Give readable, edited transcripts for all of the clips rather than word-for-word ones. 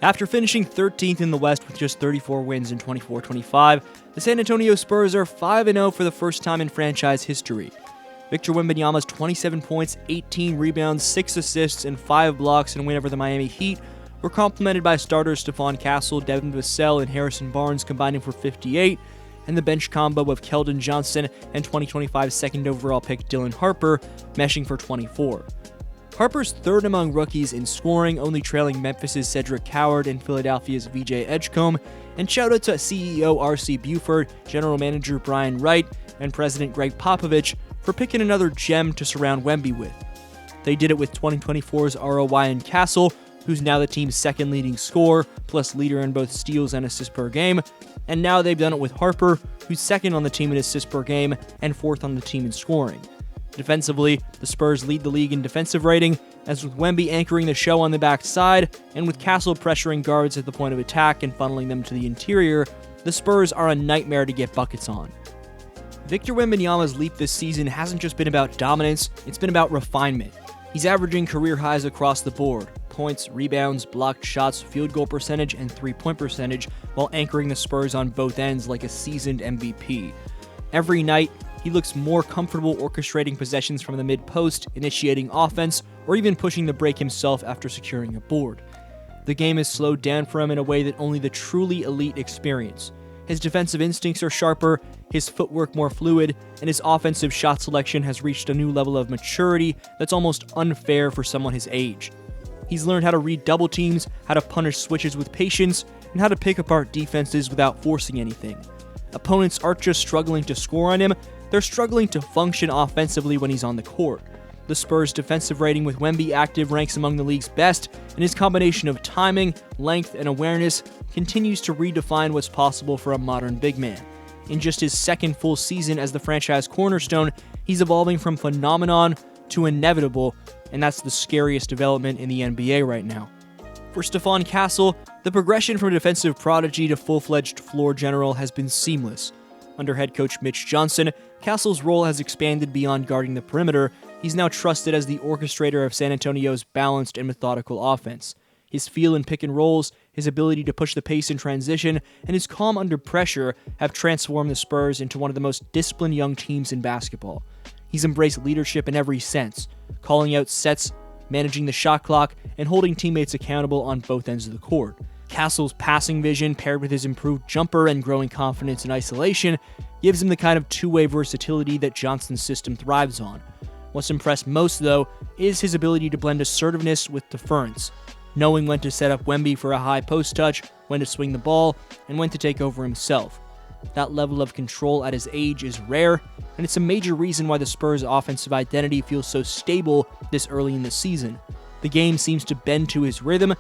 After finishing 13th in the West with just 34 wins in 24-25, the San Antonio Spurs are 5-0 for the first time in franchise history. Victor Wembanyama's 27 points, 18 rebounds, 6 assists, and 5 blocks in a win over the Miami Heat were complemented by starters Stephon Castle, Devin Vassell, and Harrison Barnes combining for 58, and the bench combo of Keldon Johnson and 2025 second overall pick Dylan Harper meshing for 24. Harper's third among rookies in scoring, only trailing Memphis' Cedric Coward and Philadelphia's VJ Edgecombe, and shout out to CEO R.C. Buford, General Manager Brian Wright, and President Greg Popovich for picking another gem to surround Wemby with. They did it with 2024's ROY and Castle, who's now the team's second leading scorer, plus leader in both steals and assists per game, and now they've done it with Harper, who's second on the team in assists per game and fourth on the team in scoring. Defensively, the Spurs lead the league in defensive rating, as with Wemby anchoring the show on the backside, and with Castle pressuring guards at the point of attack and funneling them to the interior, the Spurs are a nightmare to get buckets on. Victor Wembanyama's leap this season hasn't just been about dominance, it's been about refinement. He's averaging career highs across the board: points, rebounds, blocked shots, field goal percentage, and three-point percentage, while anchoring the Spurs on both ends like a seasoned MVP. Every night, he looks more comfortable orchestrating possessions from the mid-post, initiating offense, or even pushing the break himself after securing a board. The game is slowed down for him in a way that only the truly elite experience. His defensive instincts are sharper, his footwork more fluid, and his offensive shot selection has reached a new level of maturity that's almost unfair for someone his age. He's learned how to read double teams, how to punish switches with patience, and how to pick apart defenses without forcing anything. Opponents aren't just struggling to score on him, they're struggling to function offensively when he's on the court. The Spurs' defensive rating with Wemby active ranks among the league's best, and his combination of timing, length, and awareness continues to redefine what's possible for a modern big man. In just his second full season as the franchise cornerstone, he's evolving from phenomenon to inevitable, and that's the scariest development in the NBA right now. For Stephon Castle, the progression from defensive prodigy to full-fledged floor general has been seamless. Under head coach Mitch Johnson, Castle's role has expanded beyond guarding the perimeter. He's now trusted as the orchestrator of San Antonio's balanced and methodical offense. His feel in pick and rolls, his ability to push the pace in transition, and his calm under pressure have transformed the Spurs into one of the most disciplined young teams in basketball. He's embraced leadership in every sense, calling out sets, managing the shot clock, and holding teammates accountable on both ends of the court. Castle's passing vision, paired with his improved jumper and growing confidence in isolation, gives him the kind of two-way versatility that Johnson's system thrives on. What's impressed most, though, is his ability to blend assertiveness with deference, knowing when to set up Wemby for a high post touch, when to swing the ball, and when to take over himself. That level of control at his age is rare, and it's a major reason why the Spurs' offensive identity feels so stable this early in the season. The game seems to bend to his rhythm,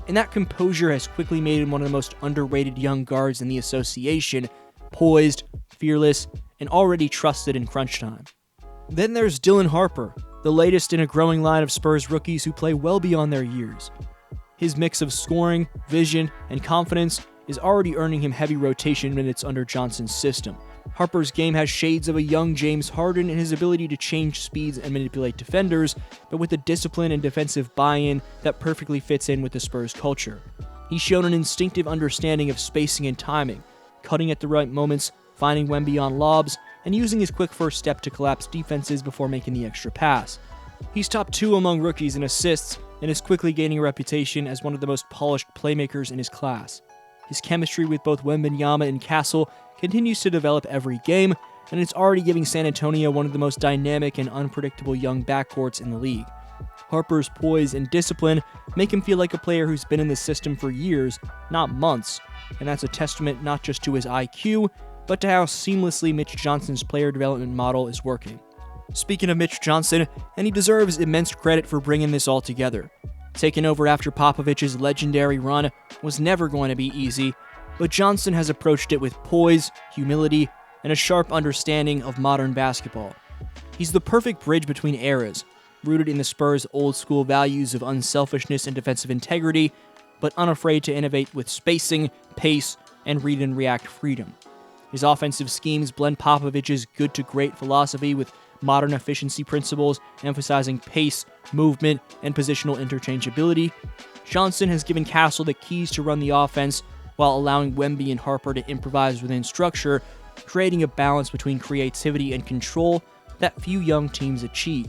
and that composure has quickly made him one of the most underrated young guards in the association, poised, fearless, and already trusted in crunch time. Then there's Dylan Harper, the latest in a growing line of Spurs rookies who play well beyond their years. His mix of scoring, vision, and confidence is already earning him heavy rotation minutes under Johnson's system. Harper's game has shades of a young James Harden in his ability to change speeds and manipulate defenders, but with a discipline and defensive buy-in that perfectly fits in with the Spurs culture. He's shown an instinctive understanding of spacing and timing, cutting at the right moments, finding Wemby on lobs, and using his quick first step to collapse defenses before making the extra pass. He's top 2 among rookies in assists, and is quickly gaining a reputation as one of the most polished playmakers in his class. His chemistry with both Wembanyama and Castle continues to develop every game, and it's already giving San Antonio one of the most dynamic and unpredictable young backcourts in the league. Harper's poise and discipline make him feel like a player who's been in the system for years, not months, and that's a testament not just to his IQ, but to how seamlessly Mitch Johnson's player development model is working. Speaking of Mitch Johnson, and he deserves immense credit for bringing this all together. Taking over after Popovich's legendary run was never going to be easy, but Johnson has approached it with poise, humility, and a sharp understanding of modern basketball. He's the perfect bridge between eras, rooted in the Spurs' old-school values of unselfishness and defensive integrity, but unafraid to innovate with spacing, pace, and read-and-react freedom. His offensive schemes blend Popovich's good-to-great philosophy with modern efficiency principles, emphasizing pace, movement, and positional interchangeability, Johnson has given Castle the keys to run the offense while allowing Wemby and Harper to improvise within structure, creating a balance between creativity and control that few young teams achieve.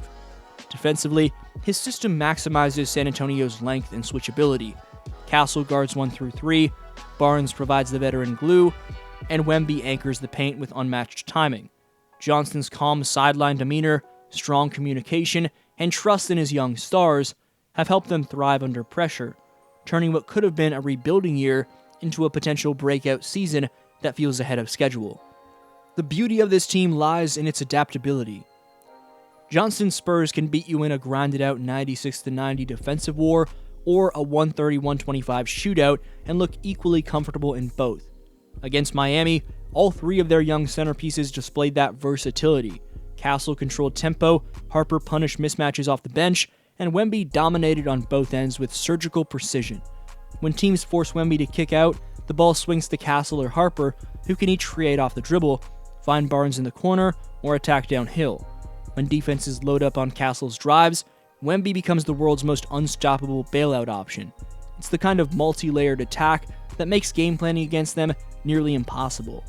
Defensively, his system maximizes San Antonio's length and switchability. Castle guards 1 through 3, Barnes provides the veteran glue, and Wemby anchors the paint with unmatched timing. Johnson's calm sideline demeanor, strong communication, and trust in his young stars have helped them thrive under pressure, turning what could have been a rebuilding year into a potential breakout season that feels ahead of schedule. The beauty of this team lies in its adaptability. Johnson's Spurs can beat you in a grinded-out 96-90 defensive war or a 130-125 shootout and look equally comfortable in both. Against Miami, all three of their young centerpieces displayed that versatility. Castle controlled tempo, Harper punished mismatches off the bench, and Wemby dominated on both ends with surgical precision. When teams force Wemby to kick out, the ball swings to Castle or Harper, who can each create off the dribble, find Barnes in the corner, or attack downhill. When defenses load up on Castle's drives, Wemby becomes the world's most unstoppable bailout option. It's the kind of multi-layered attack that makes game planning against them nearly impossible.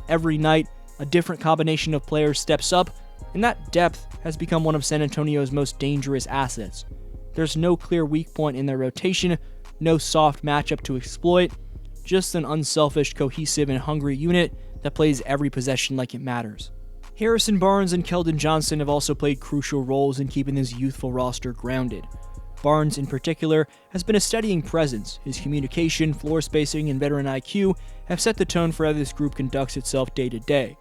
Every night, a different combination of players steps up, and that depth has become one of San Antonio's most dangerous assets. There's no clear weak point in their rotation, no soft matchup to exploit, just an unselfish, cohesive, and hungry unit that plays every possession like it matters. Harrison Barnes and Keldon Johnson have also played crucial roles in keeping this youthful roster grounded. Barnes, in particular, has been a steadying presence. His communication, floor spacing, and veteran IQ have set the tone for how this group conducts itself day to day.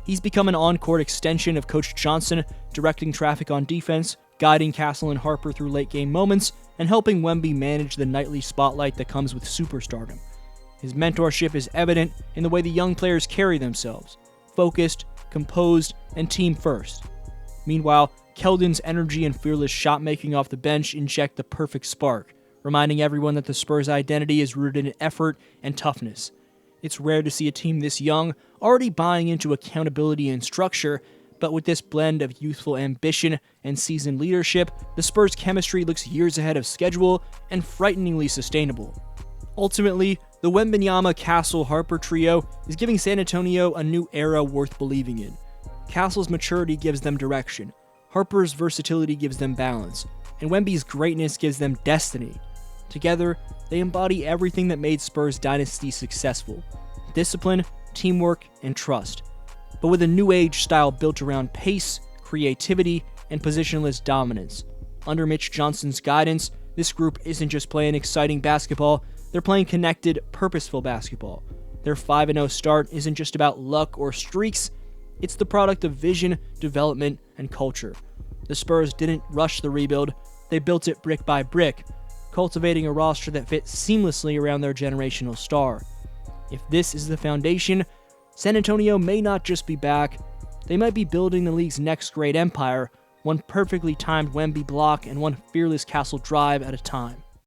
He's become an on-court extension of Coach Johnson, directing traffic on defense, guiding Castle and Harper through late-game moments, and helping Wemby manage the nightly spotlight that comes with superstardom. His mentorship is evident in the way the young players carry themselves, focused, composed, and team-first. Meanwhile, Keldon's energy and fearless shot-making off the bench inject the perfect spark, reminding everyone that the Spurs' identity is rooted in effort and toughness. It's rare to see a team this young already buying into accountability and structure, but with this blend of youthful ambition and seasoned leadership, the Spurs' chemistry looks years ahead of schedule and frighteningly sustainable. Ultimately, the Wembanyama-Castle-Harper trio is giving San Antonio a new era worth believing in. Castle's maturity gives them direction, Harper's versatility gives them balance, and Wemby's greatness gives them destiny. Together, they embody everything that made Spurs dynasty successful: discipline, teamwork, and trust. But with a new age style built around pace, creativity, and positionless dominance. Under Mitch Johnson's guidance, this group isn't just playing exciting basketball, they're playing connected, purposeful basketball. Their 5-0 start isn't just about luck or streaks, it's the product of vision, development, and culture. The Spurs didn't rush the rebuild, they built it brick by brick, cultivating a roster that fits seamlessly around their generational star. If this is the foundation, San Antonio may not just be back, they might be building the league's next great empire, one perfectly timed Wemby block and one fearless Castle drive at a time.